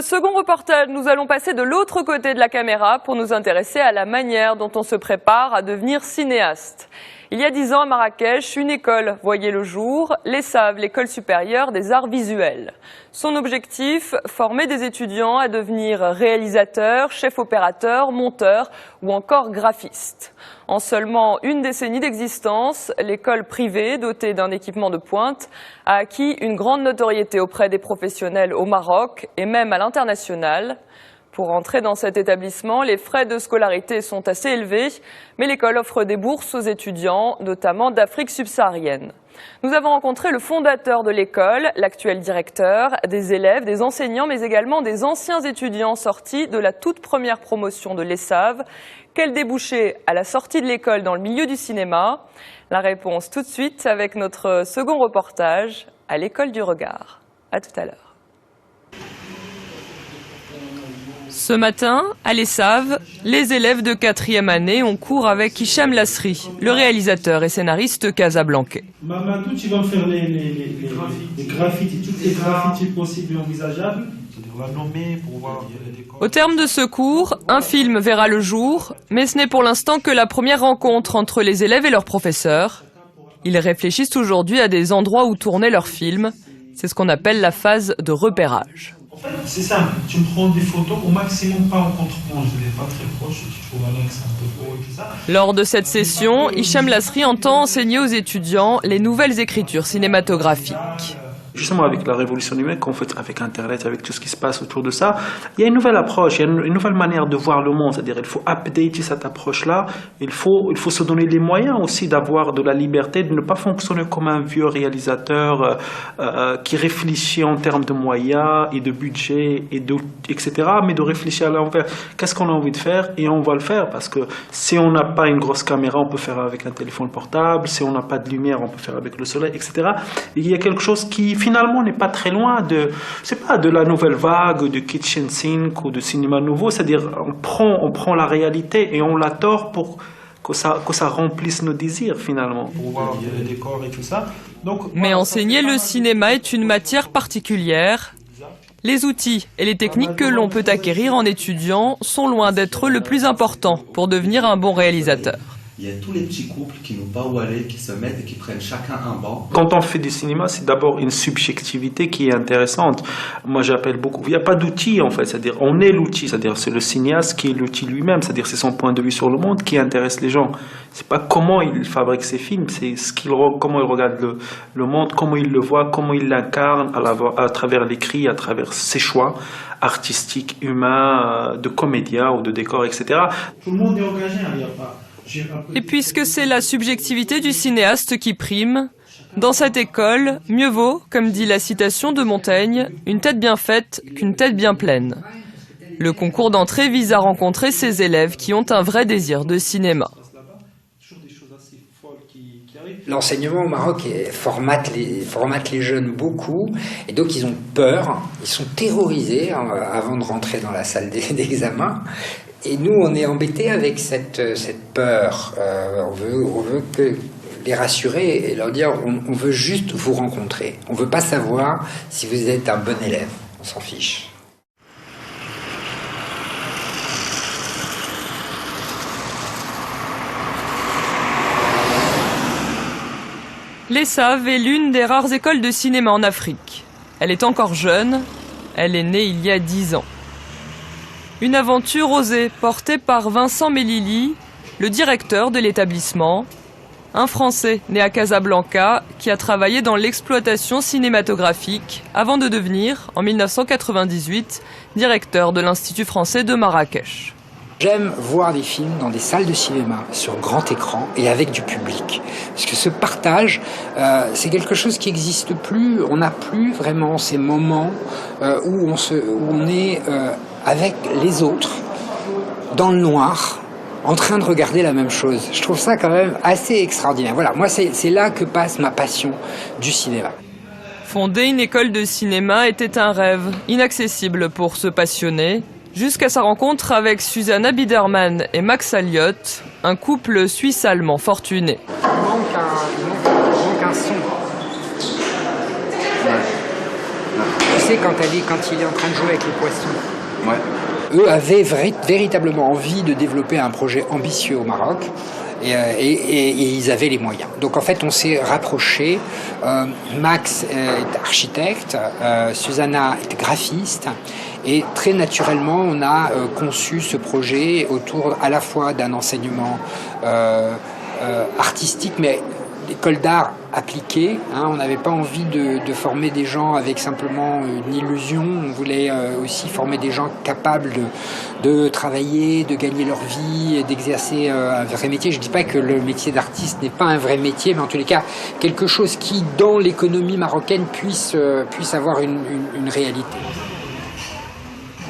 Second reportage, nous allons passer de l'autre côté de la caméra pour nous intéresser à la manière dont on se prépare à devenir cinéaste. Il y a 10 ans à Marrakech, une école voyait le jour, l'ESSAV, l'école supérieure des arts visuels. Son objectif, former des étudiants à devenir réalisateurs, chefs opérateurs, monteurs ou encore graphistes. En seulement une décennie d'existence, l'école privée, dotée d'un équipement de pointe, a acquis une grande notoriété auprès des professionnels au Maroc et même à l'international. Pour entrer dans cet établissement, les frais de scolarité sont assez élevés, mais l'école offre des bourses aux étudiants, notamment d'Afrique subsaharienne. Nous avons rencontré le fondateur de l'école, l'actuel directeur, des élèves, des enseignants, mais également des anciens étudiants sortis de la toute première promotion de l'ESSAV. Quel débouché à la sortie de l'école dans le milieu du cinéma? La réponse tout de suite avec notre second reportage à l'école du regard. À tout à l'heure. Ce matin, à l'ESSAV, les élèves de 4e année ont cours avec Hicham Lasri, le réalisateur et scénariste casablancais. Mamadou, tu vas me faire les graffitis, toutes les graffitis possibles et envisageables. Au terme de ce cours, un film verra le jour, mais ce n'est pour l'instant que la première rencontre entre les élèves et leurs professeurs. Ils réfléchissent aujourd'hui à des endroits où tourner leurs films. C'est ce qu'on appelle la phase de repérage. En fait, c'est simple, tu me prends des photos au maximum pas en contre-plan, je ne vais pas très proche, tu trouves un axe un peu haut et tout ça. Lors de cette session, Hicham Lasri entend enseigner aux étudiants les nouvelles écritures cinématographiques. Justement, avec la révolution numérique, en fait, avec Internet, avec tout ce qui se passe autour de ça, il y a une nouvelle approche, il y a une nouvelle manière de voir le monde. C'est-à-dire, il faut updater cette approche-là. Il faut se donner les moyens aussi d'avoir de la liberté, de ne pas fonctionner comme un vieux réalisateur qui réfléchit en termes de moyens et de budget, etc., mais de réfléchir à l'envers. Qu'est-ce qu'on a envie de faire? Et on va le faire, parce que si on n'a pas une grosse caméra, on peut faire avec un téléphone portable. Si on n'a pas de lumière, on peut faire avec le soleil, etc. Et il y a quelque chose qui finalement n'est pas très loin de la nouvelle vague de kitchen sink ou de cinéma nouveau, c'est-à-dire on prend la réalité et on la tord pour que ça remplisse nos désirs finalement. Pour voir les décors et tout ça. Donc, mais enseigner le cinéma est une matière particulière. Les outils et les techniques que l'on peut acquérir en étudiant sont loin d'être le plus important pour devenir un bon réalisateur. Il y a tous les petits couples qui n'ont pas où aller, qui se mettent et qui prennent chacun un banc. Quand on fait du cinéma, c'est d'abord une subjectivité qui est intéressante. Moi, j'appelle beaucoup. Il n'y a pas d'outil, en fait. C'est-à-dire, on est l'outil. C'est-à-dire, c'est le cinéaste qui est l'outil lui-même. C'est-à-dire, c'est son point de vue sur le monde qui intéresse les gens. C'est pas comment il fabrique ses films, c'est comment il regarde le monde, comment il le voit, comment il l'incarne à travers l'écrit, à travers ses choix artistiques, humains, de comédien ou de décor, etc. Tout le monde est engagé, il n'y a pas... Et puisque c'est la subjectivité du cinéaste qui prime, dans cette école, mieux vaut, comme dit la citation de Montaigne, une tête bien faite qu'une tête bien pleine. Le concours d'entrée vise à rencontrer ces élèves qui ont un vrai désir de cinéma. L'enseignement au Maroc formate les jeunes beaucoup, et donc ils ont peur, ils sont terrorisés avant de rentrer dans la salle d'examen. Et nous, on est embêtés avec cette peur. On veut les rassurer et leur dire on veut juste vous rencontrer. On ne veut pas savoir si vous êtes un bon élève. On s'en fiche. L'ESSAV est l'une des rares écoles de cinéma en Afrique. Elle est encore jeune. Elle est née il y a 10 ans. Une aventure osée, portée par Vincent Melili, le directeur de l'établissement, un Français né à Casablanca qui a travaillé dans l'exploitation cinématographique avant de devenir, en 1998, directeur de l'Institut français de Marrakech. J'aime voir des films dans des salles de cinéma, sur grand écran et avec du public. Parce que ce partage, c'est quelque chose qui n'existe plus. On n'a plus vraiment ces moments où on est avec les autres, dans le noir, en train de regarder la même chose. Je trouve ça quand même assez extraordinaire. Voilà, moi c'est là que passe ma passion du cinéma. Fonder une école de cinéma était un rêve inaccessible pour ce passionné, jusqu'à sa rencontre avec Susanna Biderman et Max Alliot, un couple suisse-allemand fortuné. Il manque un son. sais quand il est en train de jouer avec le poisson. Ouais. Eux avaient véritablement envie de développer un projet ambitieux au Maroc. Et ils avaient les moyens. Donc en fait, on s'est rapprochés. Max est architecte, Susanna est graphiste, et très naturellement, on a conçu ce projet autour à la fois d'un enseignement artistique, mais l'école d'art appliquée. On n'avait pas envie de former des gens avec simplement une illusion. On voulait aussi former des gens capables de travailler, de gagner leur vie, d'exercer un vrai métier. Je ne dis pas que le métier d'artiste n'est pas un vrai métier, mais en tous les cas, quelque chose qui, dans l'économie marocaine, puisse avoir une réalité.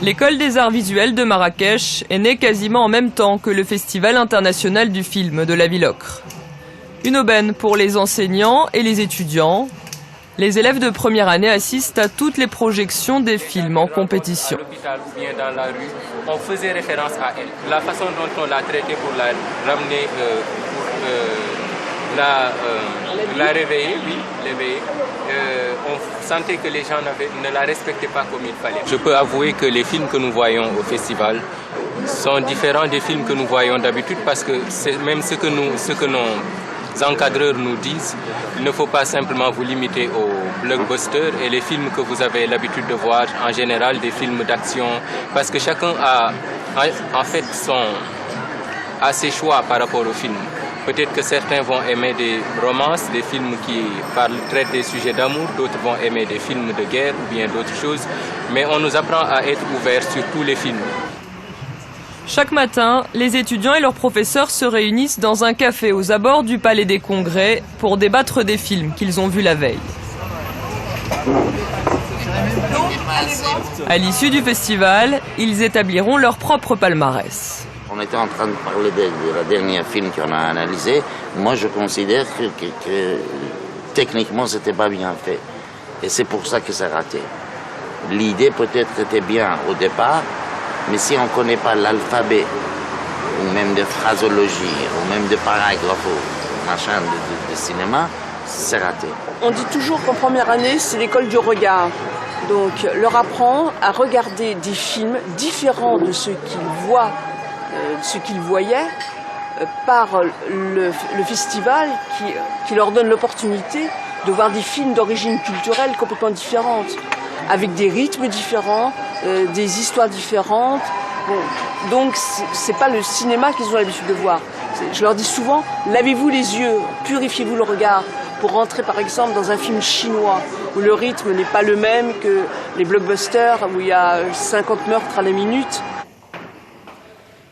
L'école des arts visuels de Marrakech est née quasiment en même temps que le Festival international du film de la ville ocre. Une aubaine pour les enseignants et les étudiants. Les élèves de première année assistent à toutes les projections des films en compétition. À l'hôpital ou bien dans la rue, on faisait référence à elle. La façon dont on l'a traitée pour la ramener, pour la réveiller, on sentait que les gens ne la respectaient pas comme il fallait. Je peux avouer que les films que nous voyons au festival sont différents des films que nous voyons d'habitude parce que c'est même ce que nos encadreurs nous disent, il ne faut pas simplement vous limiter aux blockbusters et les films que vous avez l'habitude de voir, en général des films d'action, parce que chacun a en fait ses choix par rapport aux films. Peut-être que certains vont aimer des romances, des films qui traitent des sujets d'amour, d'autres vont aimer des films de guerre ou bien d'autres choses, mais on nous apprend à être ouverts sur tous les films. Chaque matin, les étudiants et leurs professeurs se réunissent dans un café aux abords du Palais des Congrès pour débattre des films qu'ils ont vus la veille. À l'issue du festival, ils établiront leur propre palmarès. On était en train de parler de la dernière film qu'on a analysé. Moi, je considère que techniquement, c'était pas bien fait. Et c'est pour ça que c'est raté. L'idée peut-être était bien au départ, mais si on ne connaît pas l'alphabet, ou même de phrasologie, ou même de paragraphes, ou machin de cinéma, c'est raté. On dit toujours qu'en première année, c'est l'école du regard. Donc, leur apprendre à regarder des films différents de ceux qu'ils voient, ce qu'ils voyaient, par le festival qui leur donne l'opportunité de voir des films d'origine culturelle complètement différente, avec des rythmes différents, des histoires différentes. Bon, donc c'est pas le cinéma qu'ils ont l'habitude de voir. Je leur dis souvent, lavez-vous les yeux, purifiez-vous le regard pour rentrer par exemple dans un film chinois où le rythme n'est pas le même que les blockbusters où il y a 50 meurtres à la minute.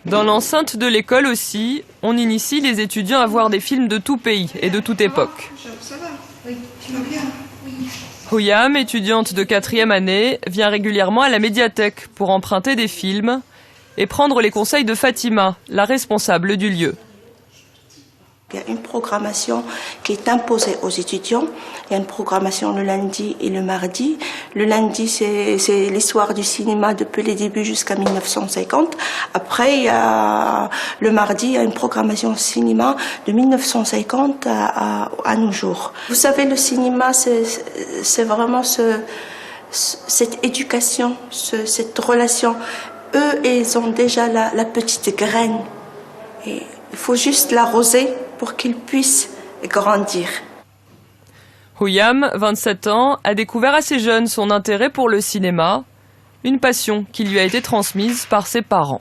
Dans l'enceinte de l'école aussi, on initie les étudiants à voir des films de tout pays et de toute époque. Ça va? Oui, tu vas bien? Oui. Hoyam, étudiante de 4e année, vient régulièrement à la médiathèque pour emprunter des films et prendre les conseils de Fatima, la responsable du lieu. Il y a une programmation qui est imposée aux étudiants. Il y a une programmation le lundi et le mardi. Le lundi, c'est l'histoire du cinéma depuis les débuts jusqu'à 1950. Après, il y a, le mardi, il y a une programmation cinéma de 1950 à nos jours. Vous savez, le cinéma, c'est vraiment cette éducation, cette relation. Eux, ils ont déjà la petite graine. Et il faut juste l'arroser pour qu'ils puissent grandir. Hoyam, 27 ans, a découvert assez jeune son intérêt pour le cinéma, une passion qui lui a été transmise par ses parents.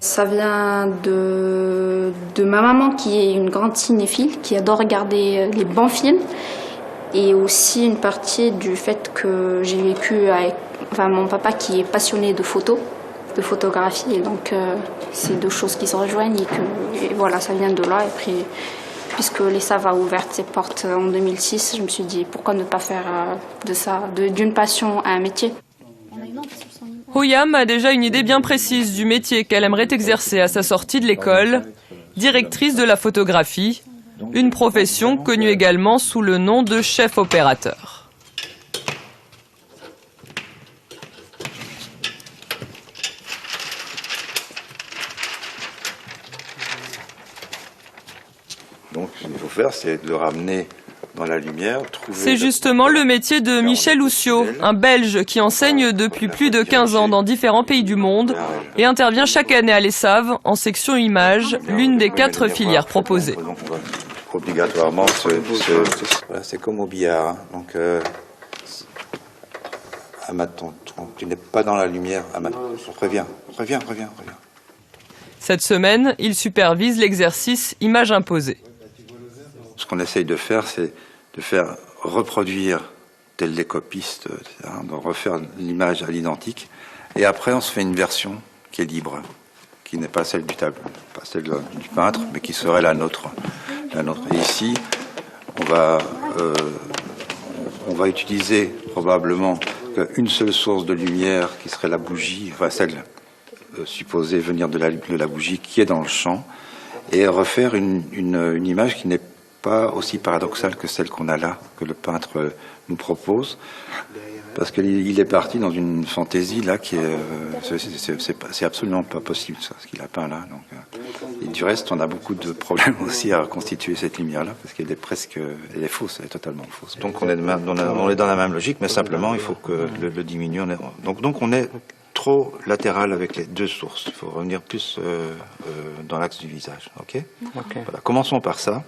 Ça vient de ma maman qui est une grande cinéphile, qui adore regarder les bons films, et aussi une partie du fait que j'ai vécu avec mon papa qui est passionné de photos, de photographie, et donc c'est deux choses qui se rejoignent et voilà, ça vient de là. Et puis, puisque l'ESSAV a ouvert ses portes en 2006, je me suis dit pourquoi ne pas faire de ça, d'une passion à un métier. Hoyam a déjà une idée bien précise du métier qu'elle aimerait exercer à sa sortie de l'école, directrice de la photographie, une profession connue également sous le nom de chef opérateur. Donc ce qu'il faut faire, c'est de le ramener dans la lumière. C'est justement le métier de Michel Housseau, un Belge qui enseigne depuis plus de 15 ans dans différents pays du monde et intervient chaque année à l'ESSAV en section images, l'une des 4 filières proposées. Donc, obligatoirement, voilà, c'est comme au billard. Hein. Donc, Ahmad, tu n'es pas dans la lumière. Ahmad, reviens. Cette semaine, il supervise l'exercice image imposée. Ce qu'on essaye de faire, c'est de faire reproduire tels des copistes, de refaire l'image à l'identique. Et après, on se fait une version qui est libre, qui n'est pas celle du tableau, pas celle du peintre, mais qui serait la nôtre. Et ici, on va utiliser probablement une seule source de lumière, qui serait la bougie, enfin celle supposée venir de la bougie qui est dans le champ, et refaire une image qui n'est pas aussi paradoxale que celle qu'on a là, que le peintre nous propose, parce qu'il est parti dans une fantaisie là qui est, c'est absolument pas possible ça, ce qu'il a peint là. Donc, et du reste, on a beaucoup de problèmes aussi à reconstituer cette lumière là, parce qu'elle est elle est fausse, elle est totalement fausse. Donc on est dans la même logique, mais simplement il faut que le diminuer. Donc on est trop latéral avec les 2 sources. Il faut revenir plus dans l'axe du visage. Ok. Voilà, commençons par ça.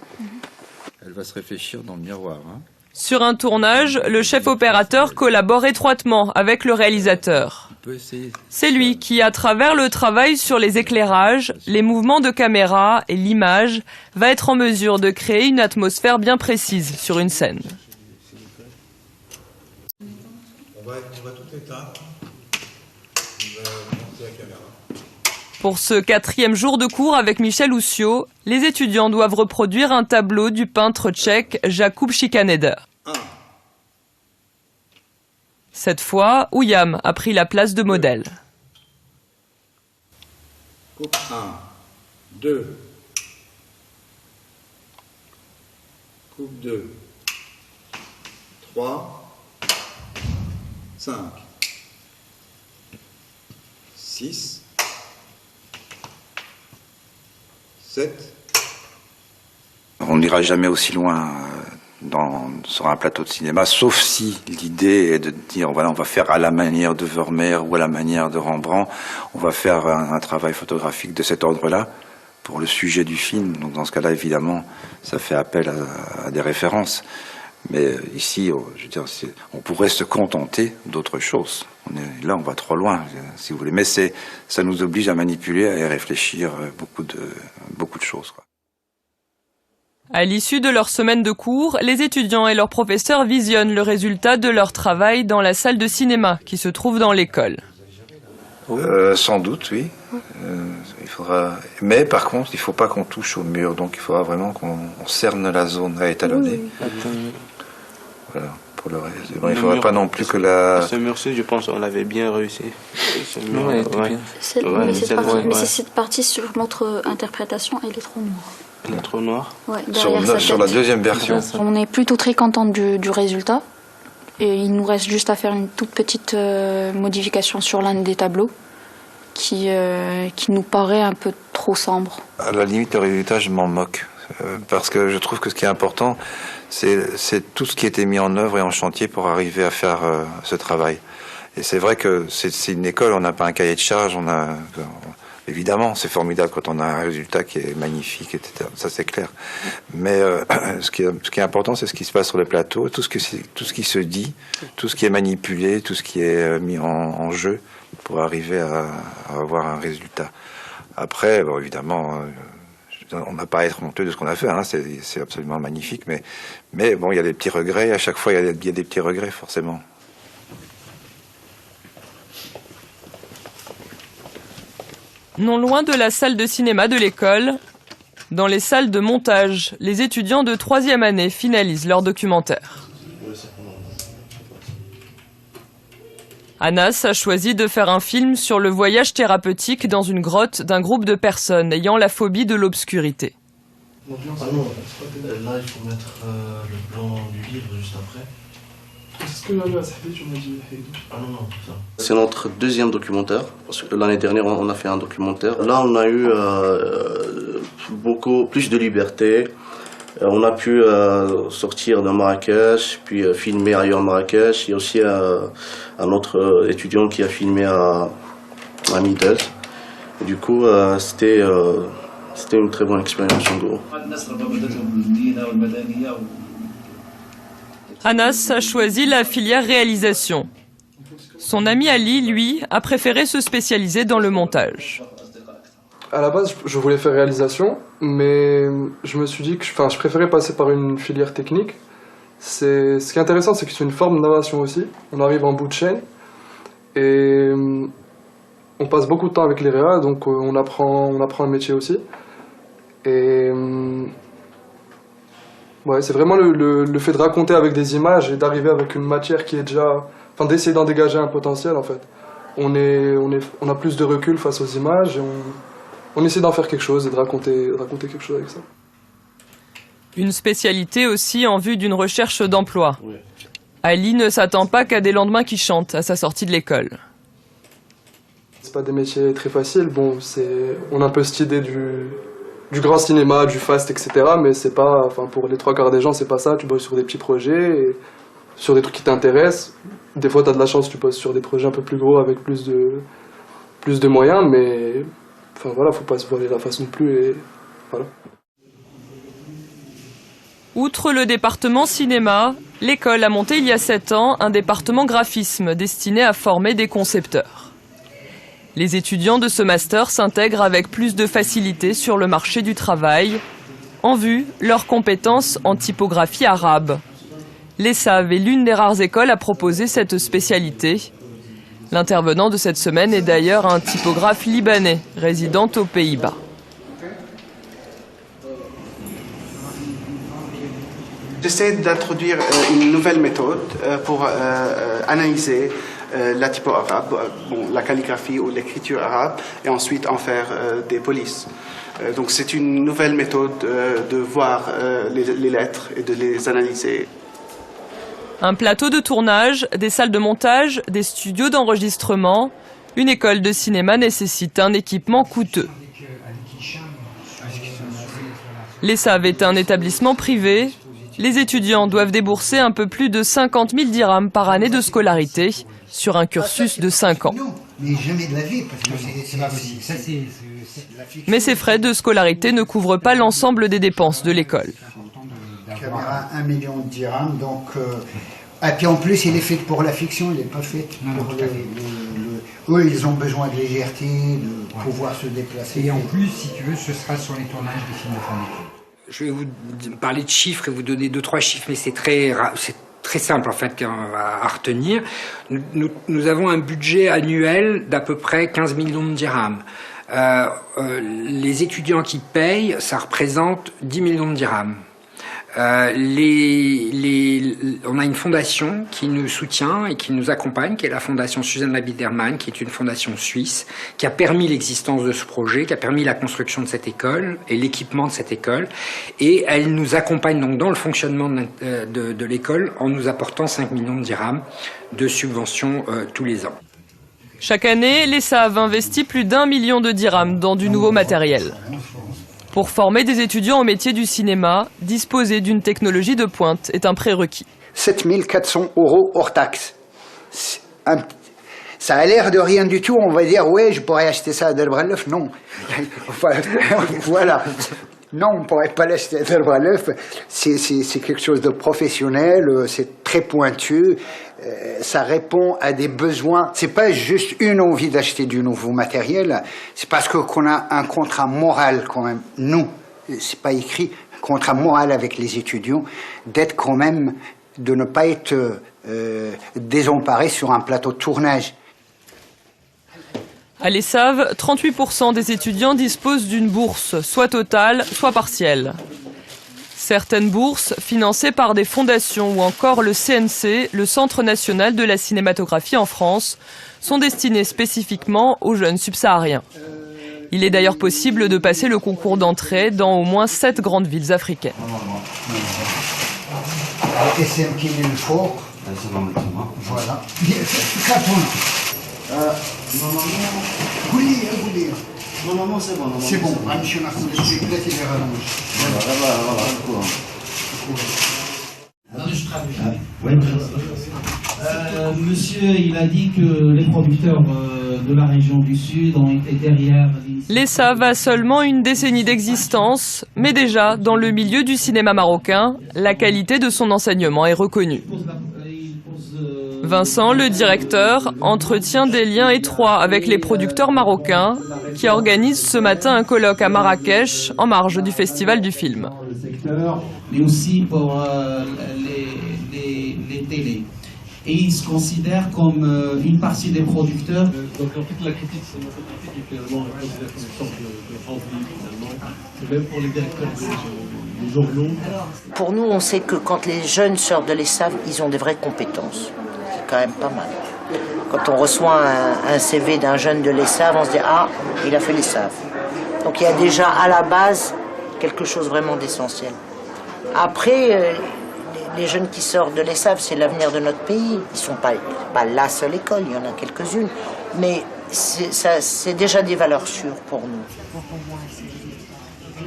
Elle va se réfléchir dans le miroir. Hein. Sur un tournage, le chef opérateur collabore étroitement avec le réalisateur. C'est lui qui, à travers le travail sur les éclairages, les mouvements de caméra et l'image, va être en mesure de créer une atmosphère bien précise sur une scène. On va tout éteindre. Pour ce 4e jour de cours avec Michel Housseau, les étudiants doivent reproduire un tableau du peintre tchèque Jakub Schikaneder. Cette fois, Ouyam a pris la place de modèle. Coupe 1, 2. Coupe 2. 3. 5. 6. 7. On n'ira jamais aussi loin sur un plateau de cinéma, sauf si l'idée est de dire, voilà, on va faire à la manière de Vermeer ou à la manière de Rembrandt, on va faire un travail photographique de cet ordre-là pour le sujet du film. Donc dans ce cas-là, évidemment, ça fait appel à des références. Mais ici, je veux dire, on pourrait se contenter d'autre chose. Là, on va trop loin, si vous voulez. Mais ça nous oblige à manipuler et à réfléchir beaucoup de choses, quoi. À l'issue de leur semaine de cours, les étudiants et leurs professeurs visionnent le résultat de leur travail dans la salle de cinéma qui se trouve dans l'école. Sans doute, oui. Il faudra... Mais par contre, il ne faut pas qu'on touche au mur. Donc il faudra vraiment qu'on cerne la zone à étalonner. Voilà. Pour le reste. Bon, il ne faudrait pas non plus que la... Ce mur-ci, je pense qu'on l'avait bien réussi. Mais cette partie sur notre interprétation, elle est trop noire. Elle est trop noire. Ouais, sur la deuxième version. On est plutôt très content du résultat. Et il nous reste juste à faire une toute petite modification sur l'un des tableaux qui nous paraît un peu trop sombre. À la limite, le résultat, je m'en moque. Parce que je trouve que ce qui est important, c'est tout ce qui a été mis en œuvre et en chantier pour arriver à faire ce travail. Et c'est vrai que c'est une école, on n'a pas un cahier de charge, évidemment, c'est formidable quand on a un résultat qui est magnifique, etc. Ça, c'est clair. Mais ce qui est important, c'est ce qui se passe sur le plateau, tout ce qui se dit, tout ce qui est manipulé, tout ce qui est mis en jeu pour arriver à avoir un résultat. Après, bon, évidemment, on n'a pas à être honteux de ce qu'on a fait, hein, c'est absolument magnifique, mais bon, il y a des petits regrets, à chaque fois, il y a des petits regrets, forcément. Non loin de la salle de cinéma de l'école, dans les salles de montage, les étudiants de 3e année finalisent leur documentaire. Anas a choisi de faire un film sur le voyage thérapeutique dans une grotte d'un groupe de personnes ayant la phobie de l'obscurité. Ah non, là il faut mettre le plan du livre juste après. Est-ce que tu m'as dit? Ah non, non, ça. C'est notre 2e documentaire, parce que l'année dernière on a fait un documentaire. Là on a eu beaucoup plus de liberté, On a pu sortir de Marrakech, puis filmer ailleurs à Marrakech. Il y a aussi un autre étudiant qui a filmé à Middle. Et du coup, c'était une très bonne expérience en gros. Anas a choisi la filière réalisation. Son ami Ali, lui, a préféré se spécialiser dans le montage. À la base, je voulais faire réalisation, mais je me suis dit que je préférais passer par une filière technique. Ce qui est intéressant, c'est que c'est une forme d'innovation aussi. On arrive en bout de chaîne et on passe beaucoup de temps avec les réals, donc on apprend un métier aussi. Et ouais, c'est vraiment le fait de raconter avec des images et d'arriver avec une matière qui est déjà... Enfin, d'essayer d'en dégager un potentiel, en fait. On a plus de recul face aux images et on essaie d'en faire quelque chose et de raconter quelque chose avec ça. Une spécialité aussi en vue d'une recherche d'emploi. Oui. Ali ne s'attend pas qu'à des lendemains qui chantent à sa sortie de l'école. C'est pas des métiers très faciles. Bon, on a un peu cette idée du grand cinéma, du fast, etc. Mais c'est pas, enfin, pour les 3/4 des gens, c'est pas ça. Tu bosses sur des petits projets, et sur des trucs qui t'intéressent. Des fois, tu as de la chance, tu bosses sur des projets un peu plus gros avec plus de moyens, mais enfin voilà, faut pas se voiler la face non plus, et voilà. Outre le département cinéma, l'école a monté il y a 7 ans un département graphisme destiné à former des concepteurs. Les étudiants de ce master s'intègrent avec plus de facilité sur le marché du travail, en vue leurs compétences en typographie arabe. L'ESAV est l'une des rares écoles à proposer cette spécialité. L'intervenant de cette semaine est d'ailleurs un typographe libanais, résident aux Pays-Bas. J'essaie d'introduire une nouvelle méthode pour analyser la typo arabe, la calligraphie ou l'écriture arabe, et ensuite en faire des polices. Donc c'est une nouvelle méthode de voir les lettres et de les analyser. Un plateau de tournage, des salles de montage, des studios d'enregistrement. Une école de cinéma nécessite un équipement coûteux. L'ESAV est un établissement privé. Les étudiants doivent débourser un peu plus de 50 000 dirhams par année de scolarité sur un cursus de 5 ans. Mais jamais de la vie, parce que c'est pas possible. Ça, Mais ces frais de scolarité ne couvrent pas l'ensemble des dépenses de l'école. Caméra, 1 million de dirhams, donc... Et puis en plus, il est fait pour la fiction, il n'est pas fait pour eux, ils ont besoin de légèreté, de pouvoir se déplacer. Et en plus, si tu veux, ce sera sur les tournages des films de fin d'études. Je vais vous parler de chiffres et vous donner 2-3 chiffres, mais c'est très simple en fait à retenir. Nous avons un budget annuel d'à peu près 15 millions de dirhams. Les étudiants qui payent, ça représente 10 millions de dirhams. On a une fondation qui nous soutient et qui nous accompagne, qui est la fondation Susan Biderman, qui est une fondation suisse, qui a permis l'existence de ce projet, qui a permis la construction de cette école et l'équipement de cette école. Et elle nous accompagne donc dans le fonctionnement de l'école en nous apportant 5 millions de dirhams de subventions tous les ans. Chaque année, l'ESAV investit plus d'1 million de dirhams dans du nouveau matériel. Pour former des étudiants au métier du cinéma, disposer d'une technologie de pointe est un prérequis. 7 400 € hors taxe. Ça a l'air de rien du tout, on va dire, ouais, je pourrais acheter ça à Delbraleuf. Non. Voilà. Non, on ne pourrait pas l'acheter à Delbraleuf. C'est quelque chose de professionnel, c'est très pointu. Ça répond à des besoins. C'est pas juste une envie d'acheter du nouveau matériel, c'est parce qu'on a un contrat moral quand même. Nous, c'est pas écrit, un contrat moral avec les étudiants, d'être quand même, de ne pas être désemparés sur un plateau de tournage. À l'ESAV, 38% des étudiants disposent d'une bourse, soit totale, soit partielle. Certaines bourses, financées par des fondations ou encore le CNC, le Centre national de la cinématographie en France, sont destinées spécifiquement aux jeunes subsahariens. Il est d'ailleurs possible de passer le concours d'entrée dans au moins 7 grandes villes africaines. Voilà. Normalement, c'est bon. C'est bon, monsieur Martin, je suis peut-être il est rallongé. Monsieur, il a dit que les producteurs de la région du Sud ont été derrière. L'ESSAV a seulement une décennie d'existence, mais déjà, dans le milieu du cinéma marocain, la qualité de son enseignement est reconnue. Vincent, le directeur, entretient des liens étroits avec les producteurs marocains qui organisent ce matin un colloque à Marrakech en marge du Festival du film. Mais aussi pour les télés. Et ils se considèrent comme une partie des producteurs. Donc en fait la critique cinématographique est finalement un peu une sorte de renvie finalement. C'est même pour les directeurs des journaux. Pour nous, on sait que quand les jeunes sortent de l'ESSAV, ils ont des vraies compétences. C'est quand même pas mal. Quand on reçoit un CV d'un jeune de l'ESSAV, on se dit « Ah, il a fait l'ESSAV ». Donc il y a déjà à la base quelque chose vraiment d'essentiel. Après, les jeunes qui sortent de l'ESSAV, c'est l'avenir de notre pays. Ils ne sont pas la seule école, il y en a quelques-unes. Mais c'est déjà des valeurs sûres pour nous.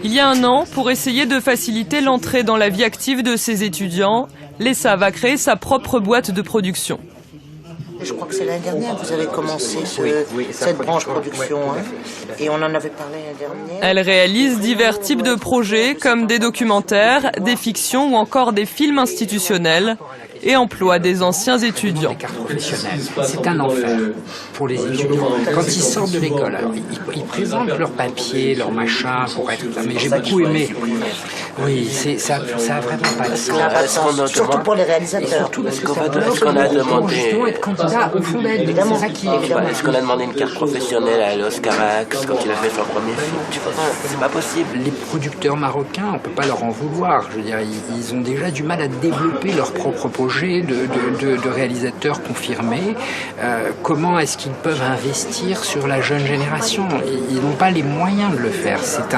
Il y a un an, pour essayer de faciliter l'entrée dans la vie active de ces étudiants, l'ESSAV a créé sa propre boîte de production. Je crois que c'est l'année dernière que vous avez commencé cette branche production. Et on en avait parlé l'année dernière. Elle réalise divers types de projets comme des documentaires, des fictions ou encore des films institutionnels et emploie des anciens étudiants. C'est un enfer pour les étudiants. Quand ils sortent de l'école, ils présentent leurs papiers, leurs machins pour être... Mais j'ai beaucoup aimé. Oui, ça a vraiment pas de sens. Surtout pour les réalisateurs. Surtout parce que est-ce qu'on a demandé justement être candidat au fond d'aide. Évidemment. Est-ce qu'on a demandé une carte professionnelle à l'Oscar Max quand il a fait son premier film? Tu vois pas, c'est pas possible. Les producteurs marocains, on peut pas leur en vouloir. Je veux dire, ils ont déjà du mal à développer leur propre projet de réalisateurs confirmés. Comment est-ce qu'ils peuvent investir sur la jeune génération? Ils n'ont pas les moyens de le faire. C'est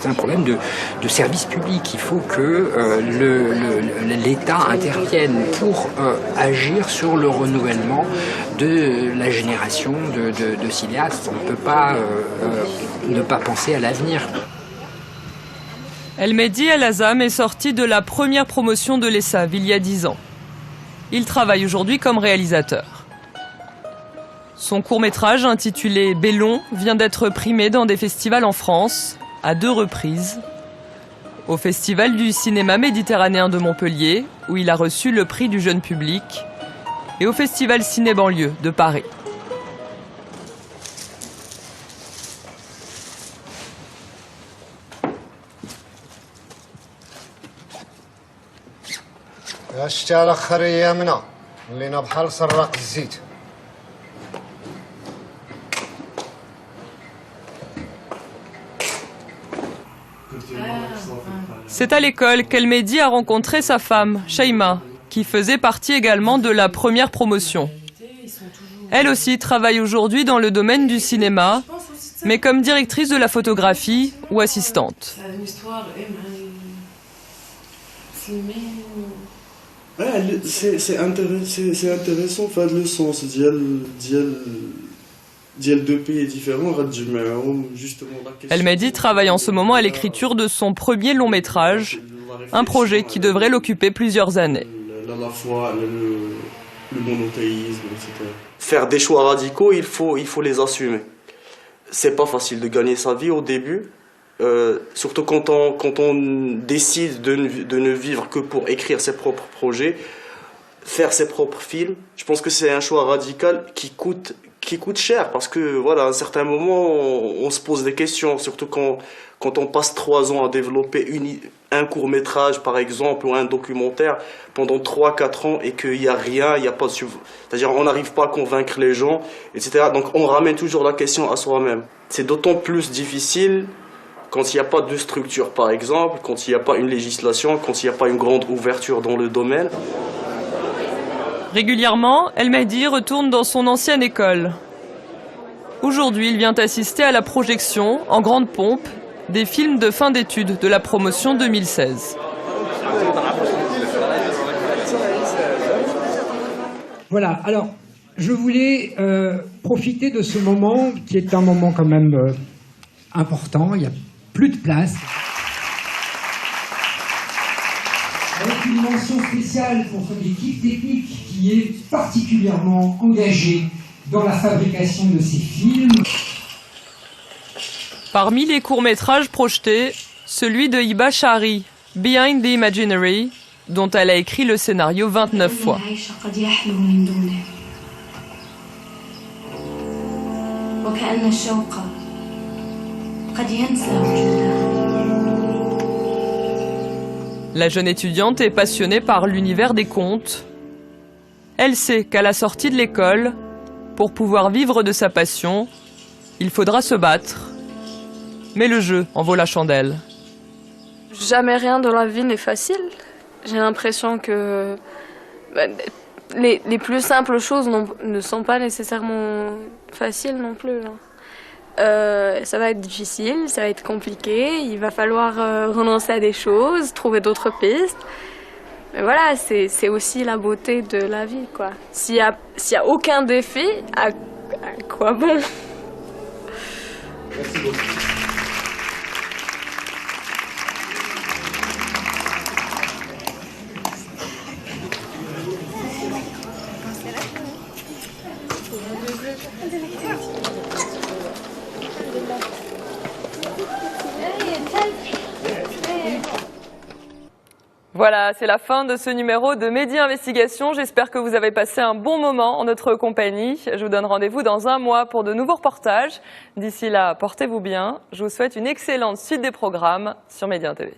un problème de service public. Il faut que l'État intervienne pour agir sur le renouvellement de la génération de cinéastes. On ne peut pas ne pas penser à l'avenir. El Mehdi El Azam est sorti de la première promotion de l'ESSAV il y a 10 ans. Il travaille aujourd'hui comme réalisateur. Son court-métrage intitulé Bellon vient d'être primé dans des festivals en France, à 2 reprises. Au Festival du cinéma méditerranéen de Montpellier, où il a reçu le prix du jeune public, et au Festival Ciné-Banlieue de Paris. الشتاء الاخر ايامنا ولينا بحال سراق الزيت. C'est à l'école qu'El Mehdi a rencontré sa femme, Shaima, qui faisait partie également de la première promotion. Elle aussi travaille aujourd'hui dans le domaine du cinéma, mais comme directrice de la photographie ou assistante. C'est intéressant de faire le sens deux pays différents. El Mehdi travaille en ce moment à l'écriture de son premier long métrage, un projet qui devrait l'occuper plusieurs années. La foi, le monothéisme, etc. Faire des choix radicaux, il faut les assumer. C'est pas facile de gagner sa vie au début. Surtout quand on décide de ne vivre que pour écrire ses propres projets, faire ses propres films, je pense que c'est un choix radical qui coûte cher, parce que voilà, à un certain moment on se pose des questions, surtout quand on passe 3 ans à développer un court-métrage par exemple ou un documentaire pendant 3-4 ans et qu'il n'y a rien, il n'y a pas, c'est-à-dire on n'arrive pas à convaincre les gens, etc. Donc on ramène toujours la question à soi-même. C'est d'autant plus difficile quand il n'y a pas de structure, par exemple, quand il n'y a pas une législation, quand il n'y a pas une grande ouverture dans le domaine. Régulièrement, El Mehdi retourne dans son ancienne école. Aujourd'hui, il vient assister à la projection, en grande pompe, des films de fin d'études de la promotion 2016. Voilà, alors, je voulais profiter de ce moment, qui est un moment quand même important, il n'y a plus de place. Avec une mention spéciale pour l'équipe technique qui est particulièrement engagée dans la fabrication de ces films. Parmi les courts-métrages projetés, celui de Hiba Shari, Behind the Imaginary, dont elle a écrit le scénario 29 fois. La jeune étudiante est passionnée par l'univers des contes. Elle sait qu'à la sortie de l'école, pour pouvoir vivre de sa passion, il faudra se battre. Mais le jeu en vaut la chandelle. Jamais rien dans la vie n'est facile. J'ai l'impression que les plus simples choses ne sont pas nécessairement faciles non plus. Ça va être difficile, ça va être compliqué, il va falloir renoncer à des choses, trouver d'autres pistes. Mais voilà, c'est aussi la beauté de la vie, quoi. S'il y a aucun défi, à quoi bon? Merci beaucoup. Voilà, c'est la fin de ce numéro de Mehdi Investigation. J'espère que vous avez passé un bon moment en notre compagnie. Je vous donne rendez-vous dans un mois pour de nouveaux reportages. D'ici là, portez-vous bien. Je vous souhaite une excellente suite des programmes sur Média TV.